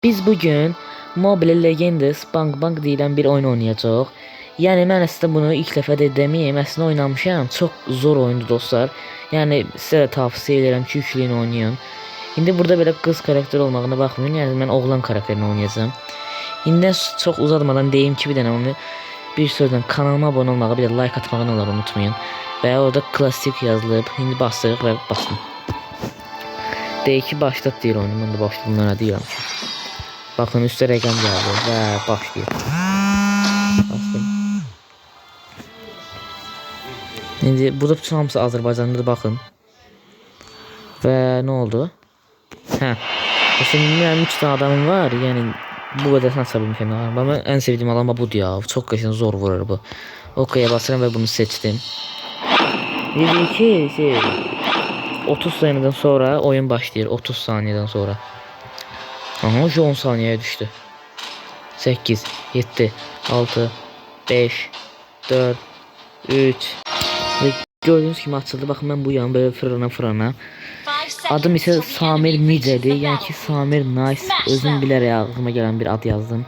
Biz bugün Mobile Legends Bank deyilən bir oyun oynayacağıq. Yəni mən əslində bunu ilk dəfə də deməyim, əslində oynamışam. Çox zor oyundur dostlar. Yəni sizə də tavsiyə edirəm ki, yükləyin oynayın. İndi burada belə qız karakter olmağına baxmayın. Yəni mən oğlan karakterini oynayacağım. İndi çox uzatmadan deyim ki, bir dənə onu bir sözlə kanalıma abunə olmağı, bir də like atmağı olar unutmayın. Və orada klasik yazılıb. İndi basdırıq və bastım. Deyək ki, başlat deyir oyunu. Mən də başladığımdan deyirəm ki. Bakın üstte rəqəm gəldi və başlayır. Bastım. İndi burada bütün hamısı Azərbaycanlıdır bakın. Və nə oldu? Hə. Şimdi mənim 3 tane adamım var. Yəni bu qədər saçabilmişəm. Amma ən sevdiyim adam budur ya. Çox qəşəng zor vurur bu. OK'ya basıram və bunu seçdim. Dedi ki 30 saniyeden sonra oyun başlayır. 30 saniyeden sonra. Aha, şu 10 saniyeye düştü. 8, 7, 6, 5, 4, 3. Ve gördüğünüz gibi açıldı. Bakın ben bu yan böyle fırına. Adım ise Samir Nice'di. Yani ki Samir Nice. Özüm bilərək ağzıma gelen bir ad yazdım.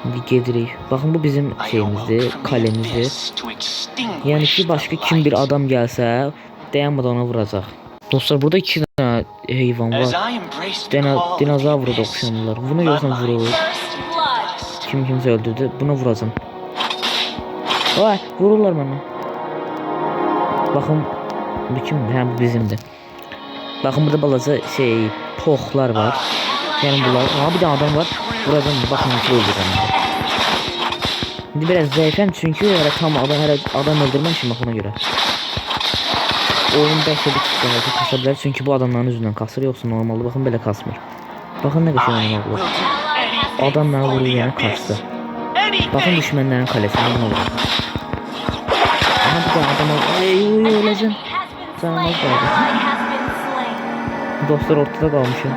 Bir gedirik. Bakın bu bizim şeyimizdir, kalemizdir. Yani ki başka kim bir adam gelse dayanmadan ona vuracaq. Dostlar burada 2 tane heyvan var. Dinozavra da oxşamırlar. Bunu görsən vurur. Kimsə öldürdü. Buna vuracağım. Vay, vururlar bana. Bakın bu kimdir? Hə, bu bizimdir. Bakın burada balaca poxlar var. Yəni bunlar. Aha, bir tane adam var. Vuracağım. Bakın nasıl öldürürəm. İndi biraz zəifəm çünki hələ tam adam öldürməmişim ona görə. Oyun belki bir çıkmaması kasabilir çünkü bu adamların yüzünden kasır, yoksa normalde bakın böyle kasmır. Bakın ne kadar önemli olur. Adamlar vuruyor yani kaçtı. Bakın düşmanların kalesine ne olur. Aha bir de adam öleceğim. Canım az kaldı. Dostlar ortada kalmışım.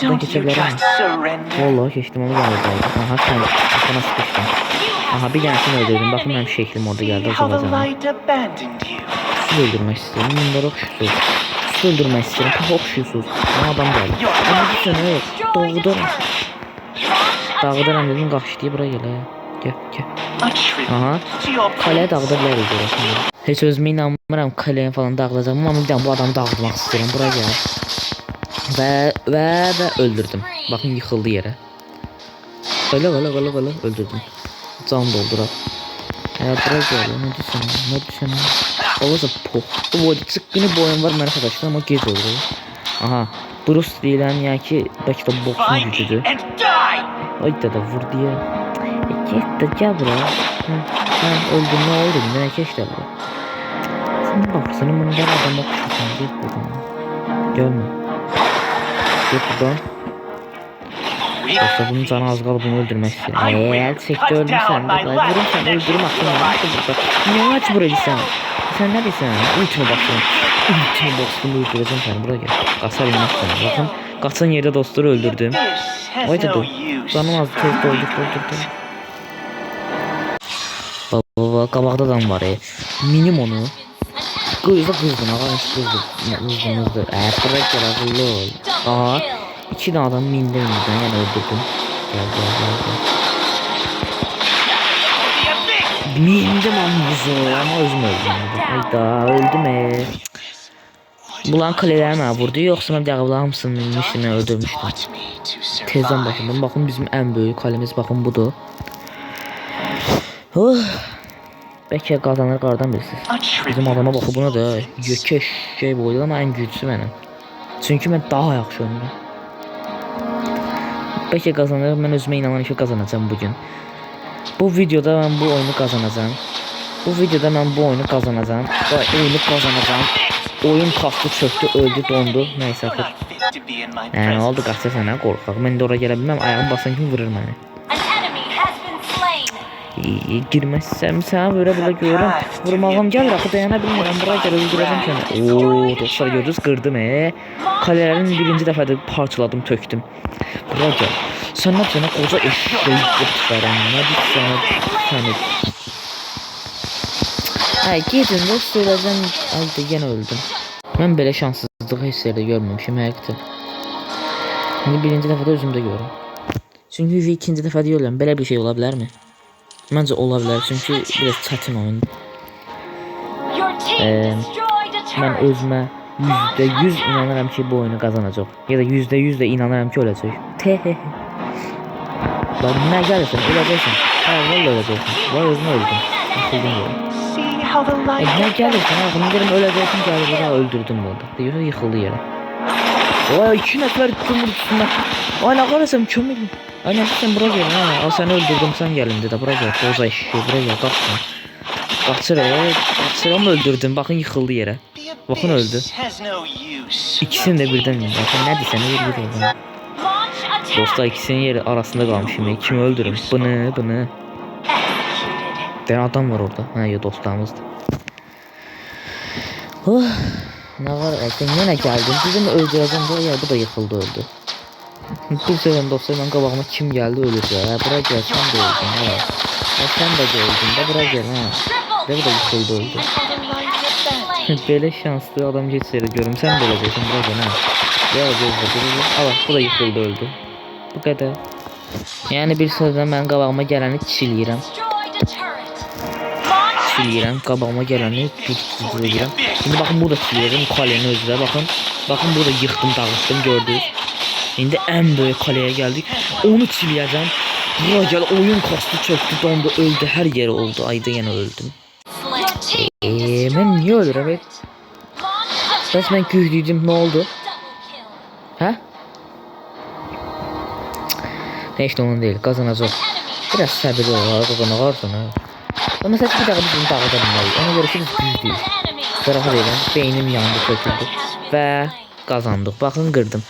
Buradan geçebilirim. Vallahi geçtim ama geldi. Aha sen sana sıkıştım. Aha bir tanesini öldürdüm. Bakın benim şeklim orada geldi. Su öldürmek istiyorum. Bunlar okşusuz. Su öldürmek istiyorum. Çok okşusuz. Ama adam geldi. Ama bir sene yok. Doğudaram. Dağıdaram dedim. Qaç diye buraya gel. Gel. Aha. Kaleye dağıdabiliriz orasında. Hiç özüme inanmıram kaleye falan dağılacağım. Ama bir daha bu adamı dağıtmak istiyorum. Buraya gel. Ve öldürdüm. Bakın yıkıldı yere. Öyle öldürdüm. Can doldurar. Bırak öyle. Ne düşün? Olursa poh. Bu boyda çıkkını boyun var arkadaşlar ama gez oldu. Aha. Bruce deyilən yani ki belki de boksun gücüdür. Ay da vur diye. Gel buraya. Öldüm ne oldu? Ne keçdi bu? Sen bak senin bundan adam okuşursan git buradan. Gelme. Git buradan. Yoksa bunun canı az kalıb bunu öldürmək istəyir. Eğer çekti öldürsən de vurursan öldürüm aklına. Niye aç burayı sen? Sen ne diyorsun? Ultimi box'unu öldüreceğim seni. Buraya gel. Qasar inmezsen. Bakın qaçan yerde dostları öldürdüm. Vay da dur. Canım az tez öldürdüm. Baba qabaqda adam var minim onu. Qızdın ağaç qızdı. Bırak gel ağıllı ol. Aha. 2 tane adam mindi önümüzden yani öldürdüm. Gel. Mindim ambuzu ama özüm öldüm. Hayda öldüm Bulan kalelerim vurdu yoksa ben dağılı hamısını minmiştim öldürmüştüm. Tezden başladım. Bakın bizim en büyük kalemiz bakın budur. Belki kazanır qardan bilirsiniz. Bizim adama bakın buna da yökeş boydu ama en güçlüsü benim. Çünkü ben daha yaxşı oynayıram. Belki kazanırım, ben özüme inanıyorum ki kazanacağım bugün. Bu videoda ben bu oyunu kazanacağım. Oyun kastı çöktü, öldü, dondu. Neyse artık. Ne oldu qaçsa sənə qorxaq. Mən də oraya gələ bilməm, ayağım basan kimi vurur məni. Girməzsəm sənə böyle görürəm. Vurmağım gəlir, axı dayana bilmirəm. Buraya gəl öldürəcəm səni. Ooo, dostlar gördünüz, qırdım Kalelerin birinci dəfədə parçaladım, töktüm. Buraya gəl. Sən nə sənə qoca eşşəyi götürərəm. Nə səni. Gedin, dost söyləyəcəm. Ay da yenə öldüm. Mən belə şanssızlıq qısqanclığı heç yerdə görməmişəm həqiqətən. İndi birinci dəfədə özümdə görürüm. Çünki ikinci dəfədə görürəm. Belə bir şey ola bilərmi? Məncə ola bilər çünki biraz çətin oyun. Mən özümə %100 inanıram ki bu oyunu qazanacaq. Ya da %100 də inanıram ki öləcək. Bak nə gəlirsən öləcəksən. Hə, vallahi öləcəksən. Vay özünü öldün. Yıxıldın yere. Ne gəlirsən ha, bunu derim öləcəksən gəlir burada öldürdüm burada. Deyir yıxıldı yerə. Vay 2 nəfər cumhurçusunda. Ay nə qarasam kömür. Ay nə sen bura gel ha. Al səni öldürdüm sən gəlin dedi. Bura gel. Boza işi bura gel qaçma. Qaçıram öldürdüm. Baxın yıxıldı yerə. Baxın öldü. İkisini de birden bakın ne desen bir oldu. Dostlar ikisinin yeri arasında kalmışım. Kimi öldürüm? Bunu. Bir adam var orada. Ha ya dostlarımızdı. Oh, ne var? Sen yine geldin. Bizim öldüreceğim diye ya bu da yıkıldı öldü. Bir söyleyeyim dostlar ben kabağıma kim geldi ölür ya. Buraya gel sen de öldün. Ha. Sen de öldün de buraya gel ha. De bu da yıkıldı öldü. Böyle şanslı adam geçseydi görüm sen de öleceksin buraya gel ha. Ya bu da yıkıldı öldü. Bu kadar. Yani bir sözlə mən qabağıma gələni çiləyirəm. Qabağıma gələni çiləyirəm. Şimdi baxın burada çiləyirəm kalenin özünə baxın. Baxın burada yıxdım, dağıtdım gördünüz. İndi ən böyük kaleye gəldik. Onu çiləyəcəm. Buraya gəl oyun kastı çöktü, dondu, öldü, hər yeri oldu. Ayda yenə öldüm. Mən niyə ölürəm? Bəs mən gühdüydüm, nə oldu? Hə? Ne işte onun değil, kazanacak. Biraz sabırlı ol, kazanırsan ha. Ama mesela bir daha bizim dağda bulmalıyız. Ona göre şimdi büyüdük. Zarafa deyiləm, beynim yandı, kötüldü. Və kazandık. Bakın qırdım.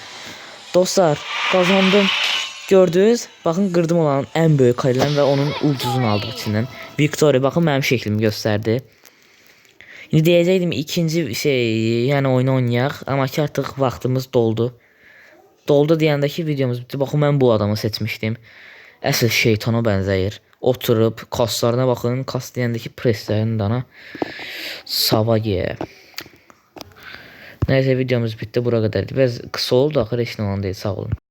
Dostlar, kazandım. Gördünüz? Bakın qırdım olan en büyük kaledən və onun ulduzunu aldıq içindən. Victoria, bakın mənim şeklimi gösterdi. İndi deyəcəkdim ikinci şey, yani oyunu oynayaq. Amma ki artıq vaxtımız doldu. Doldu deyəndəki videomuz bitti. Baxın mən bu adamı seçmişdim. Əsl şeytana bənzəyir. Oturub kaslarına baxın. Kas deyəndəki preslərin dana. Savage. Nəysə videomuz bitti. Bura qədərdir. Biraz qısa oldu axır heç nə olan deyil. Sağ olun.